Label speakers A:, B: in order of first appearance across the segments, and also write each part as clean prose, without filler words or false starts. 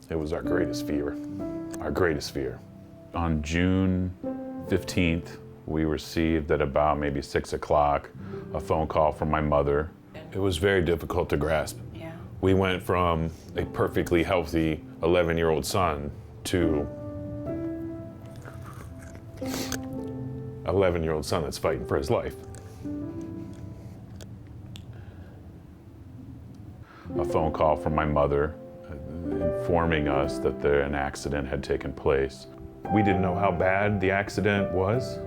A: It was our greatest fear, our greatest fear. On June 15th, we received at about maybe 6 o'clock a phone call from my mother. It was very difficult to grasp.
B: Yeah.
A: We went from a perfectly healthy 11-year-old son to 11-year-old son that's fighting for his life. A phone call from my mother informing us that an accident had taken place. We didn't know how bad the accident was.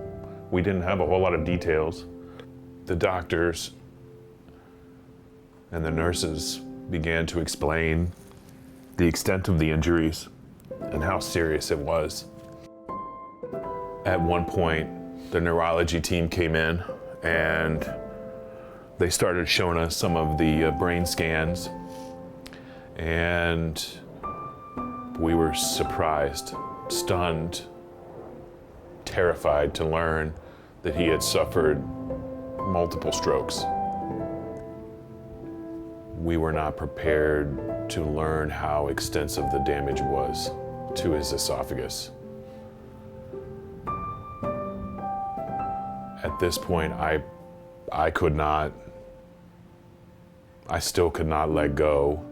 A: We didn't have a whole lot of details. The doctors and the nurses began to explain the extent of the injuries and how serious it was. At one point, the neurology team came in and they started showing us some of the brain scans, and we were surprised, stunned, terrified to learn that he had suffered multiple strokes. We were not prepared to learn how extensive the damage was to his esophagus. At this point, I still could not let go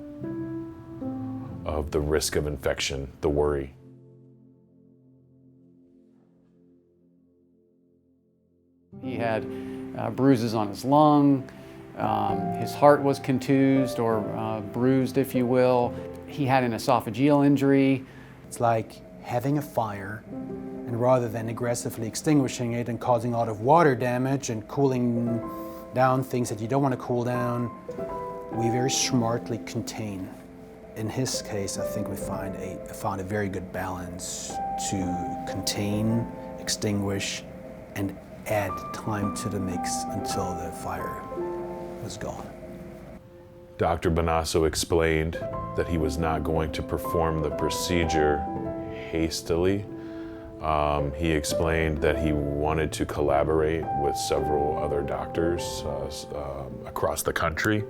A: of the risk of infection, the worry.
C: He had bruises on his lung, his heart was contused or bruised, if you will. He had an esophageal injury.
D: It's like having a fire, and rather than aggressively extinguishing it and causing a lot of water damage and cooling down things that you don't want to cool down, we very smartly contain. In his case, I think we found a very good balance to contain, extinguish, and add time to the mix until the fire was gone.
A: Dr. Bonasso explained that he was not going to perform the procedure hastily. He explained that he wanted to collaborate with several other doctors across the country,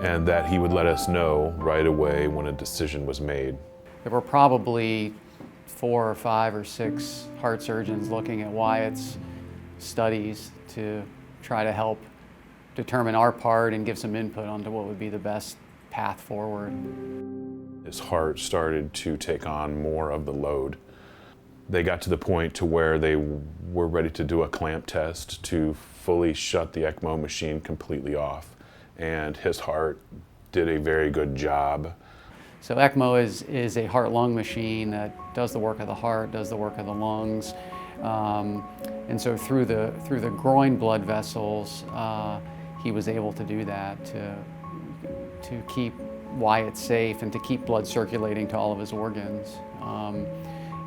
A: and that he would let us know right away when a decision was made.
C: There were probably 4 or 5 or 6 heart surgeons looking at Wyatt's studies to try to help determine our part and give some input onto what would be the best path forward.
A: His heart started to take on more of the load. They got to the point to where they were ready to do a clamp test to fully shut the ECMO machine completely off, and his heart did a very good job.
C: So ECMO is a heart-lung machine that does the work of the heart, does the work of the lungs, and so through the groin blood vessels, he was able to do that to keep Wyatt safe and to keep blood circulating to all of his organs.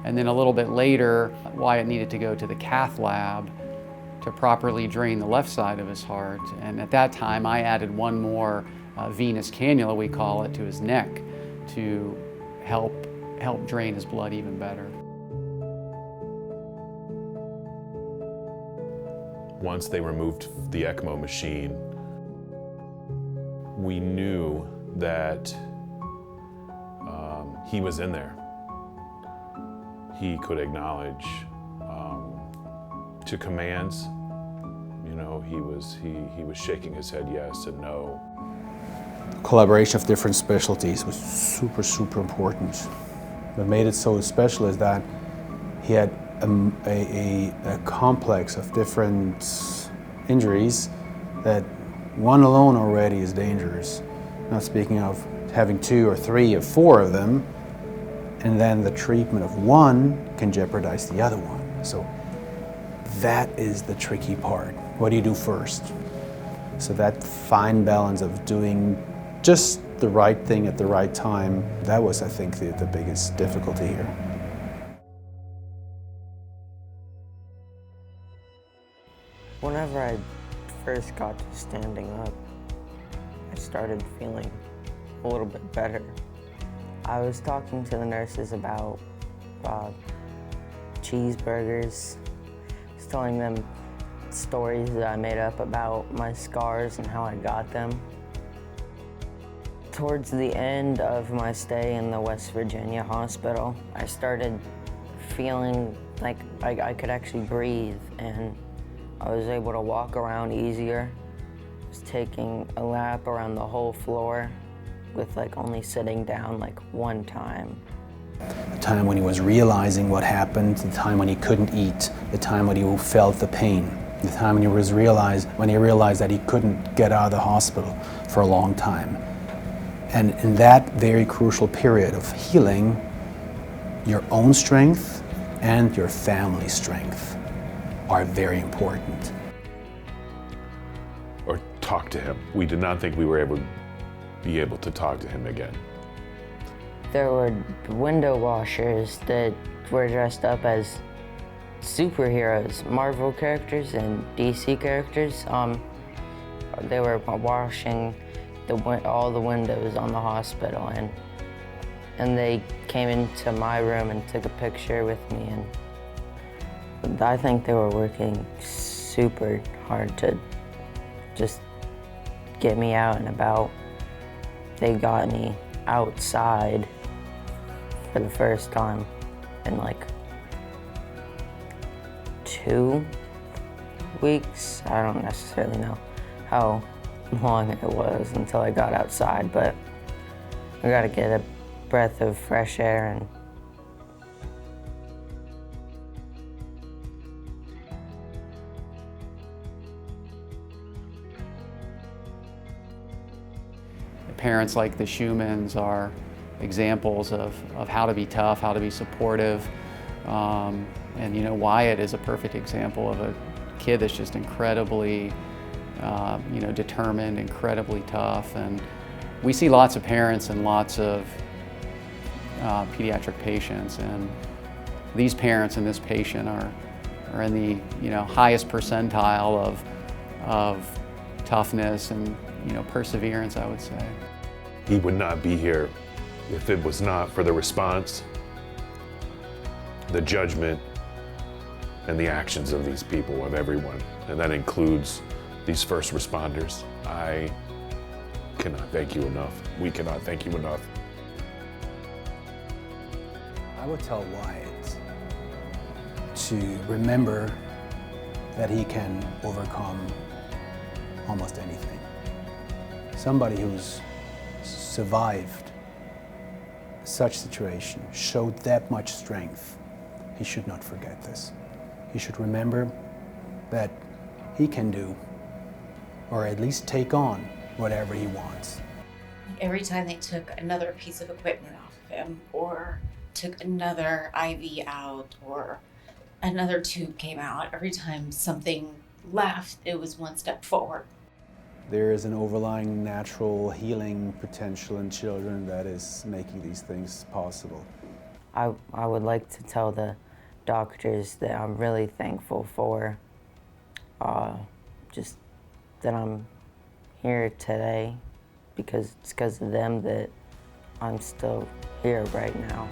C: And then a little bit later, Wyatt needed to go to the cath lab to properly drain the left side of his heart. And at that time, I added one more venous cannula, we call it, to his neck to help drain his blood even better.
A: Once they removed the ECMO machine, we knew that he was in there. He could acknowledge to commands. You know, he was shaking his head yes and no.
D: Collaboration of different specialties was super, super important. What made it so special is that he had a complex of different injuries that one alone already is dangerous. Not speaking of having 2 or 3 or 4 of them, and then the treatment of one can jeopardize the other one. So that is the tricky part. What do you do first? So that fine balance of doing just the right thing at the right time, that was, I think, the biggest difficulty here.
E: Whenever I first got to standing up, I started feeling a little bit better. I was talking to the nurses about cheeseburgers. I was telling them stories that I made up about my scars and how I got them. Towards the end of my stay in the West Virginia hospital, I started feeling like I could actually breathe, and I was able to walk around easier. I was taking a lap around the whole floor with like only sitting down like one time.
D: The time when he was realizing what happened, the time when he couldn't eat, the time when he felt the pain, the time when he realized that he couldn't get out of the hospital for a long time. And in that very crucial period of healing, your own strength and your family strength are very important.
A: Or talk to him. We did not think we were ever be able to talk to him again.
E: There were window washers that were dressed up as superheroes, Marvel characters and DC characters. They were washing all the windows on the hospital, and they came into my room and took a picture with me, and I think they were working super hard to just get me out and about. They got me outside for the first time in like 2 weeks. I don't necessarily know how long it was until I got outside, but I got to get a breath of fresh air. And
C: parents like the Shumans are examples of how to be tough, how to be supportive. And you know, Wyatt is a perfect example of a kid that's just incredibly determined, incredibly tough. And we see lots of parents and lots of pediatric patients, and these parents and this patient are in the highest percentile of toughness and perseverance, I would say.
A: He would not be here if it was not for the response, the judgment, and the actions of these people, of everyone. And that includes these first responders. I cannot thank you enough. We cannot thank you enough.
D: I would tell Wyatt to remember that he can overcome almost anything. Somebody who's survived such situation, showed that much strength, he should not forget this. He should remember that he can do, or at least take on, whatever he wants.
B: Every time they took another piece of equipment off of him, or took another IV out, or another tube came out, every time something left, it was one step forward.
D: There is an overlying natural healing potential in children that is making these things possible.
E: I would like to tell the doctors that I'm really thankful for, just that I'm here today, because it's because of them that I'm still here right now.